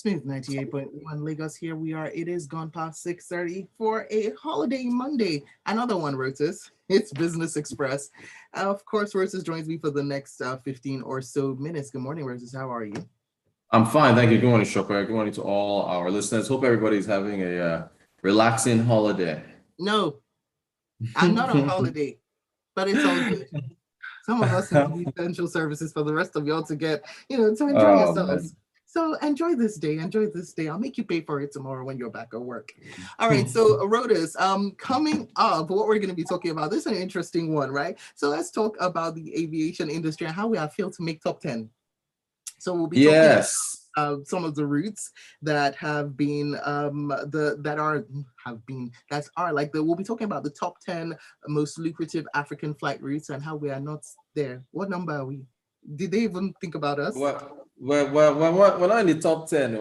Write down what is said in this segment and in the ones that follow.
Smooth 98.1 Lagos. Here we are. It is gone past 6:30 for a holiday Monday. Another one, Rotus. It's Business Express. Of course, Rotus joins me for the next 15 or so minutes. Good morning, Rotus. How are you? I'm fine, thank you. Good morning, Shopper. Good morning to all our listeners. Hope everybody's having a relaxing holiday. No, I'm not on holiday, but it's all good. Some of us need essential services for the rest of y'all to get, to enjoy Oh man. yourselves. So enjoy this day. Enjoy this day. I'll make you pay for it tomorrow when you're back at work. All right. So Rotus, coming up, what we're going to be talking about. This is an interesting one, right? So let's talk about the aviation industry and how we have failed to make top 10. So we'll be talking Yes. some of the routes that have been we'll be talking about the top 10 most lucrative African flight routes and how we are not there. What number are we? Did they even think about us? We're not in the top 10.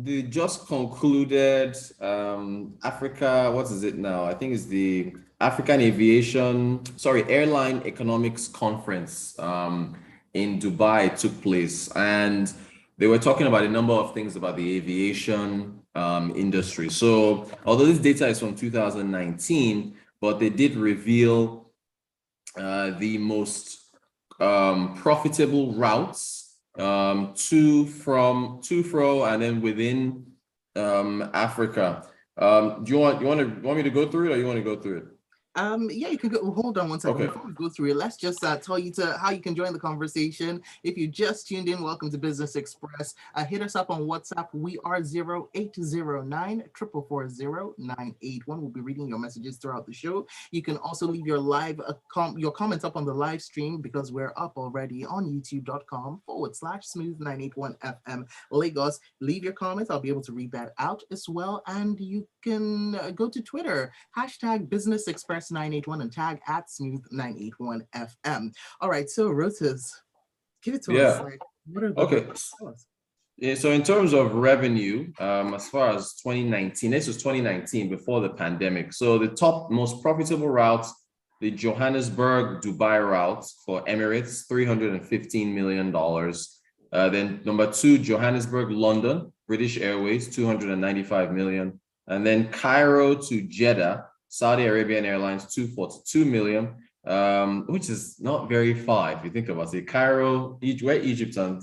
The just concluded Africa, what is it now? I think it's the Airline Economics Conference in Dubai took place. And they were talking about a number of things about the aviation industry. So although this data is from 2019, but they did reveal the most profitable routes to fro and then within Africa. Do you want me to go through it, or you want to go through it? Yeah, you can go. Hold on one second. Okay. Before we go through it, let's just tell you how you can join the conversation. If you just tuned in, welcome to Business Express. Hit us up on WhatsApp. We are 0809 444 981. We'll be reading your messages throughout the show. You can also leave your your comments up on the live stream because we're up already on youtube.com/smooth981FM Lagos. Leave your comments. I'll be able to read that out as well. And you can go to Twitter, #Business Express 981 and tag @smooth981FM. All right, so Rotus, give it to us. What are the okay. Yeah, so in terms of revenue, as far as 2019, this was 2019 before the pandemic. So the top most profitable routes, the Johannesburg Dubai route for Emirates, $315 million. Then number 2, Johannesburg London, British Airways, $295 million. And then Cairo to Jeddah, Saudi Arabian Airlines, $242 million, which is not very far if you think about it. Cairo, where Egypt and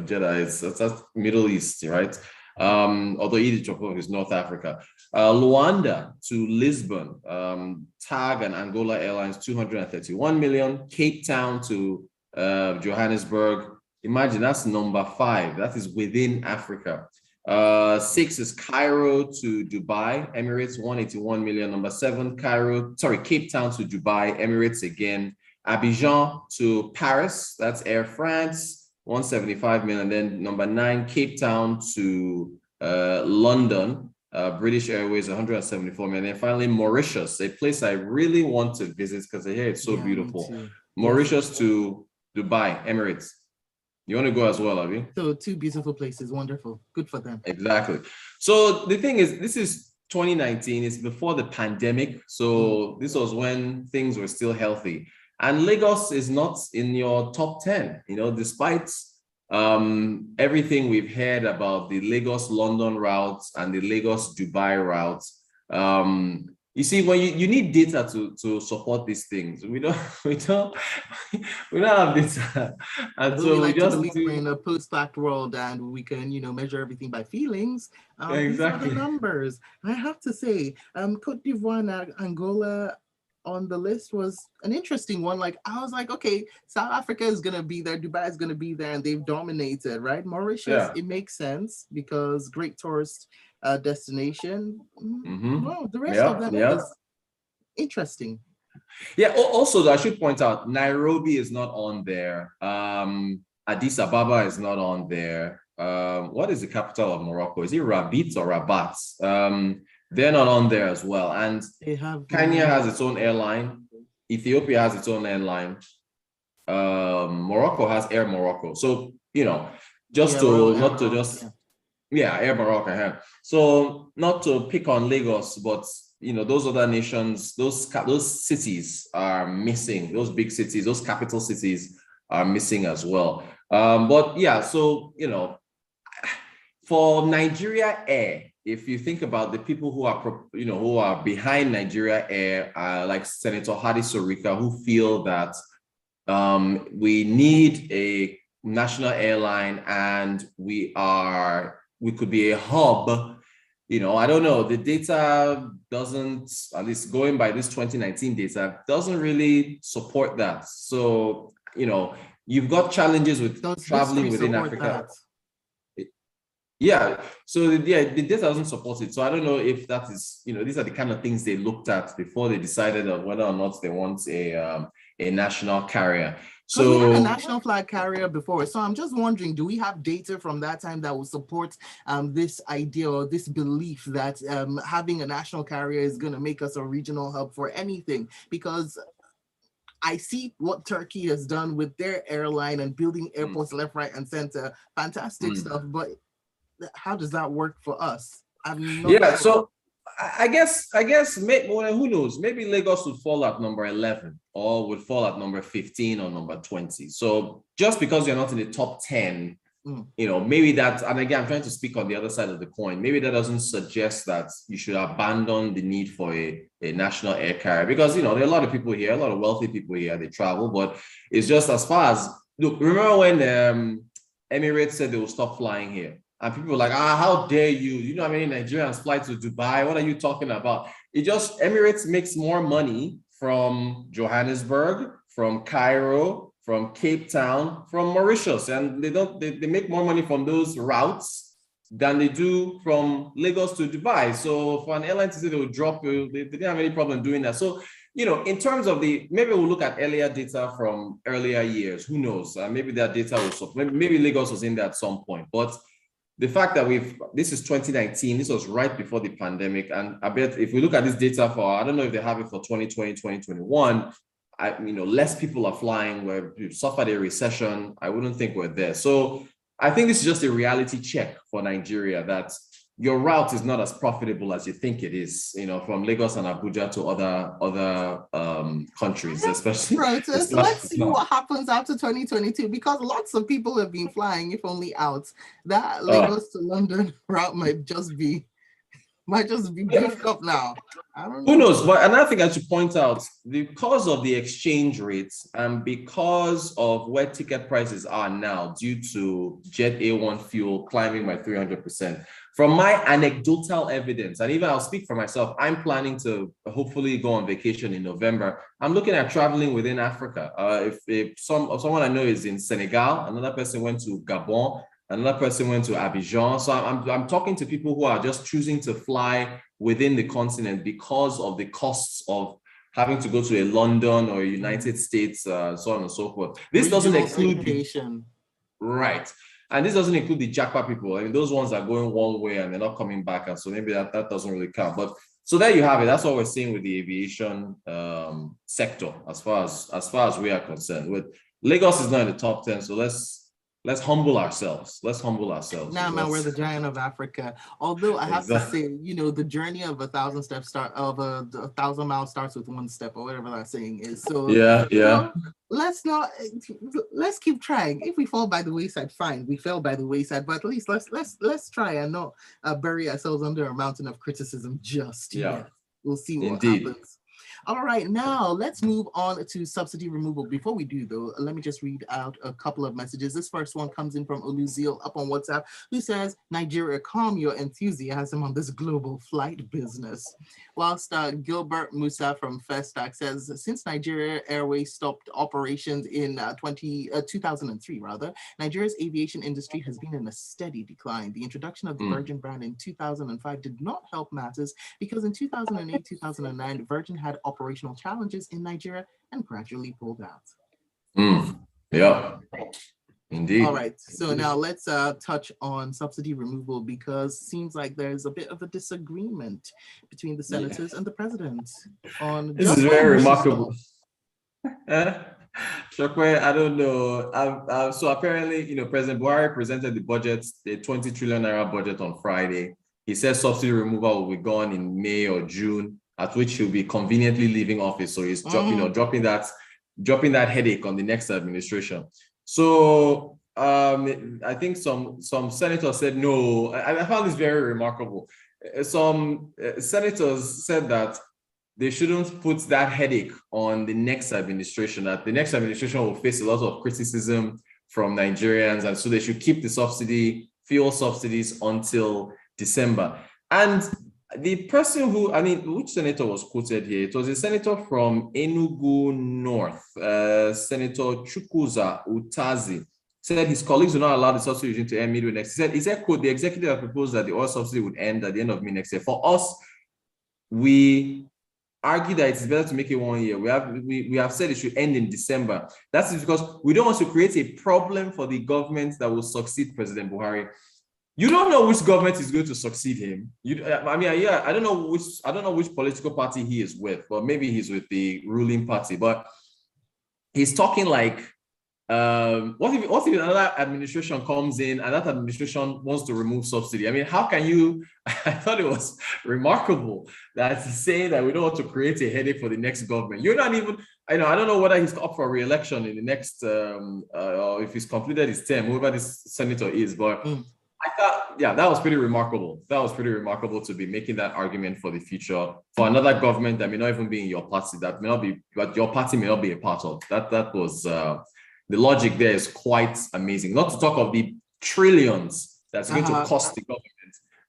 Jeddah is, that's Middle East, right? Although Egypt is North Africa. Luanda to Lisbon, TAG and Angola Airlines, $231 million. Cape Town to Johannesburg. Imagine that's number 5. That is within Africa. 6 is Cairo to Dubai, Emirates, $181 million. Number 7, Cape Town to Dubai, Emirates again. Abidjan to Paris, that's Air France, $175 million. Then number 9, Cape Town to London, British Airways, $174 million. And finally, Mauritius, a place I really want to visit because I hear it's so beautiful. Mauritius to Dubai, Emirates. You want to go as well, Abby? So 2 beautiful places. Wonderful. Good for them. Exactly. So the thing is, this is 2019. It's before the pandemic. So this was when things were still healthy. And Lagos is not in your top 10, despite everything we've heard about the Lagos-London routes and the Lagos-Dubai routes. You see, when you need data to support these things, we don't have data, and so we just we're in a post-fact world, and we can measure everything by feelings. Exactly. These are the numbers. I have to say, Cote d'Ivoire and Angola on the list was an interesting one. Like I was like, okay, South Africa is gonna be there, Dubai is gonna be there, and they've dominated, right? Mauritius, It makes sense because great tourist destination. No, the rest of them is interesting. Yeah. Also, I should point out, Nairobi is not on there. Addis Ababa is not on there. What is the capital of Morocco? Is it Rabat or Rabat? They're not on there as well. And Kenya has its own airline. Ethiopia has its own airline. Morocco has Air Morocco. So Air Morocco. So not to pick on Lagos, but those other nations, those cities are missing. Those big cities, those capital cities are missing as well. But yeah, so for Nigeria Air, if you think about the people who are, who are behind Nigeria Air, like Senator Hadi Sorika, who feel that we need a national airline and we could be a hub. I don't know, the data doesn't, at least going by this 2019 data, doesn't really support that. So, you've got challenges with traveling within Africa. Yeah, so the data doesn't support it. So I don't know if that is, these are the kind of things they looked at before they decided on whether or not they want a national carrier. So we had a national flag carrier before. So I'm just wondering, do we have data from that time that will support this idea or this belief that having a national carrier is going to make us a regional hub for anything? Because I see what Turkey has done with their airline and building airports left, right, and center. Fantastic stuff. But how does that work for us? So I guess who knows, maybe Lagos would fall at number 11 or would fall at number 15 or number 20. So just because you're not in the top 10, maybe that, and again, I'm trying to speak on the other side of the coin, maybe that doesn't suggest that you should abandon the need for a national air carrier, because there are a lot of people here, a lot of wealthy people here, they travel, but it's just as far as, look, remember when Emirates said they will stop flying here? And people were like, how dare you? You know how many Nigerians fly to Dubai? What are you talking about? Emirates makes more money from Johannesburg, from Cairo, from Cape Town, from Mauritius. And they make more money from those routes than they do from Lagos to Dubai. So for an airline to say they will drop, they didn't have any problem doing that. So, in terms of maybe we'll look at earlier data from earlier years. Who knows? Maybe that data will, maybe Lagos was in there at some point. But the fact that this is 2019, this was right before the pandemic. And I bet if we look at this data I don't know if they have it for 2020, 2021, less people are flying, we've suffered a recession. I wouldn't think we're there. So I think this is just a reality check for Nigeria that your route is not as profitable as you think it is, from Lagos and Abuja to other countries, especially. Rotus, let's see what happens after 2022, because lots of people have been flying, if only out. That Lagos to London route might just be beefed up now. I don't know. Who knows? But another thing I should point out, because of the exchange rates and because of where ticket prices are now due to Jet A1 fuel climbing by 300%, from my anecdotal evidence, and even I'll speak for myself, I'm planning to hopefully go on vacation in November. I'm looking at traveling within Africa. If someone I know is in Senegal, another person went to Gabon, another person went to Abidjan. So I'm talking to people who are just choosing to fly within the continent because of the costs of having to go to a London or a United States, so on and so forth. This doesn't include vacation. Right. And this doesn't include the jackpot people. I mean, those ones are going one way and they're not coming back. And so maybe that doesn't really count. But so there you have it. That's what we're seeing with the aviation sector as far as we are concerned. With Lagos is not in the top 10. So let's humble ourselves. Now, man, we're the giant of Africa. Although I have to say, the journey of 1,000 steps of a 1,000 miles starts with one step, or whatever that saying is. So yeah. Let's keep trying. If we fall by the wayside, fine. We fell by the wayside, but at least let's try and not bury ourselves under a mountain of criticism just yet. We'll see what happens. All right, now let's move on to subsidy removal. Before we do, though, let me just read out a couple of messages. This first one comes in from Oluzil up on WhatsApp, who says, Nigeria, calm your enthusiasm on this global flight business. Whilst Gilbert Musa from Festac says, since Nigeria Airways stopped operations in 2003, Nigeria's aviation industry has been in a steady decline. The introduction of the Virgin brand in 2005 did not help matters because in 2008, 2009, Virgin had operational challenges in Nigeria and gradually pulled out. Yeah, indeed. All right, so now let's touch on subsidy removal, because it seems like there's a bit of a disagreement between the senators and the president on this is very remarkable. Shokwe, I don't know. So apparently, President Buhari presented the budget, the 20 trillion naira budget on Friday. He says subsidy removal will be gone in May or June, at which he'll be conveniently leaving office. So he's dropping that headache on the next administration. So I think some senators said no. I found this very remarkable. Some senators said that they shouldn't put that headache on the next administration, that the next administration will face a lot of criticism from Nigerians, and so they should keep the fuel subsidies until December. And the person who, I mean, which senator was quoted here? It was a senator from Enugu North, Senator Chukwuza Utazi, said his colleagues will not allow the subsidy regime to end midway next year. He said, quote, the executive has proposed that the oil subsidy would end at the end of mid next year. For us, we argue that it's better to make it 1 year. We have said it should end in December. That's because we don't want to create a problem for the government that will succeed President Buhari. You don't know which government is going to succeed him. I don't know which political party he is with, but maybe he's with the ruling party. But he's talking like, what if another administration comes in and that administration wants to remove subsidy? I mean, how can you? I thought it was remarkable that he's saying that we don't want to create a headache for the next government. You're not even, I don't know whether he's up for re-election in the next, or if he's completed his term, whoever this senator is, but I thought, yeah, that was pretty remarkable. That was pretty remarkable to be making that argument for the future for another government that may not even be in your party, that may not be, but your party may not be a part of. That was, the logic there is quite amazing. Not to talk of the trillions that's going to cost the government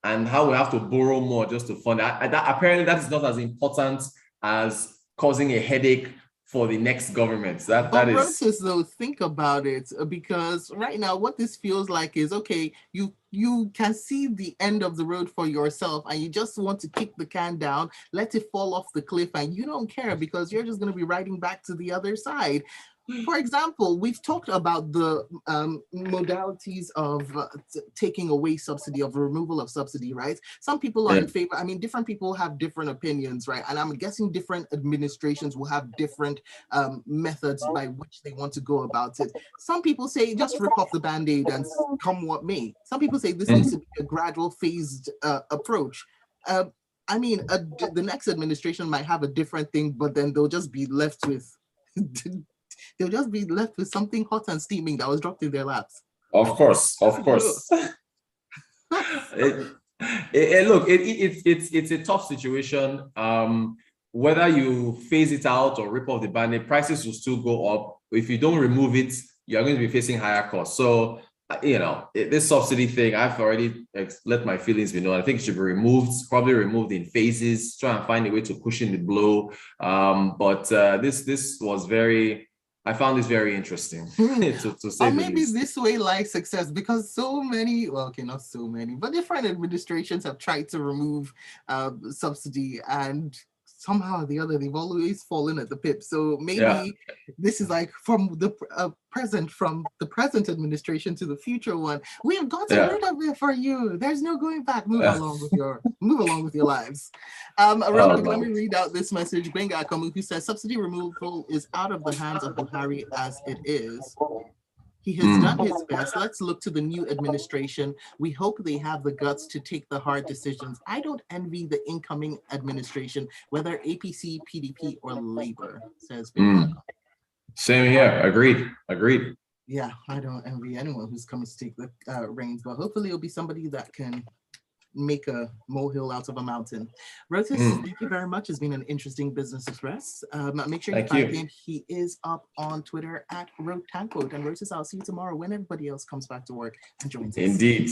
and how we have to borrow more just to fund that. Apparently, that is not as important as causing a headache for the next government. That is. Rotus, though, think about it, because right now what this feels like is, okay, you can see the end of the road for yourself and you just want to kick the can down, let it fall off the cliff, and you don't care because you're just going to be riding back to the other side. For example, we've talked about the modalities of taking away subsidy, of removal of subsidy, right? Some people are in favor. I mean, different people have different opinions, right? And I'm guessing different administrations will have different methods by which they want to go about it. Some people say just rip off the Band-Aid and come what may. Some people say this needs to be a gradual, phased approach. I mean, the next administration might have a different thing, but then they'll just be left with something hot and steaming that was dropped in their laps. Of course. Look, it's a tough situation. Whether you phase it out or rip off the Band-Aid, prices will still go up. If you don't remove it, you're going to be facing higher costs. So, this subsidy thing, I've already let my feelings be known. I think it should be removed, probably removed in phases, try and find a way to cushion the blow. But this was I found this very interesting, to say or maybe least. This way lies success, because so many, well, okay, not so many, but different administrations have tried to remove subsidy, and somehow or the other, they've always fallen at the pip. So maybe this is like from the present administration to the future one. We have gotten rid of it for you. There's no going back. Move along with your lives. Real quick, let me read out this message. Benga Akamu, who says subsidy removal is out of the hands of Buhari as it is. He has done his best. Let's look to the new administration. We hope they have the guts to take the hard decisions. I don't envy the incoming administration, whether APC, PDP, or Labour, says Benga. Same here. Agreed. Yeah, I don't envy anyone who's coming to take the reins, but hopefully it'll be somebody that can make a molehill out of a mountain. Rotus, thank you very much. It's been an interesting Business Express. Make sure you find him. He is up on Twitter at Rotanquote. And Rotus, I'll see you tomorrow when everybody else comes back to work and joins us. Indeed.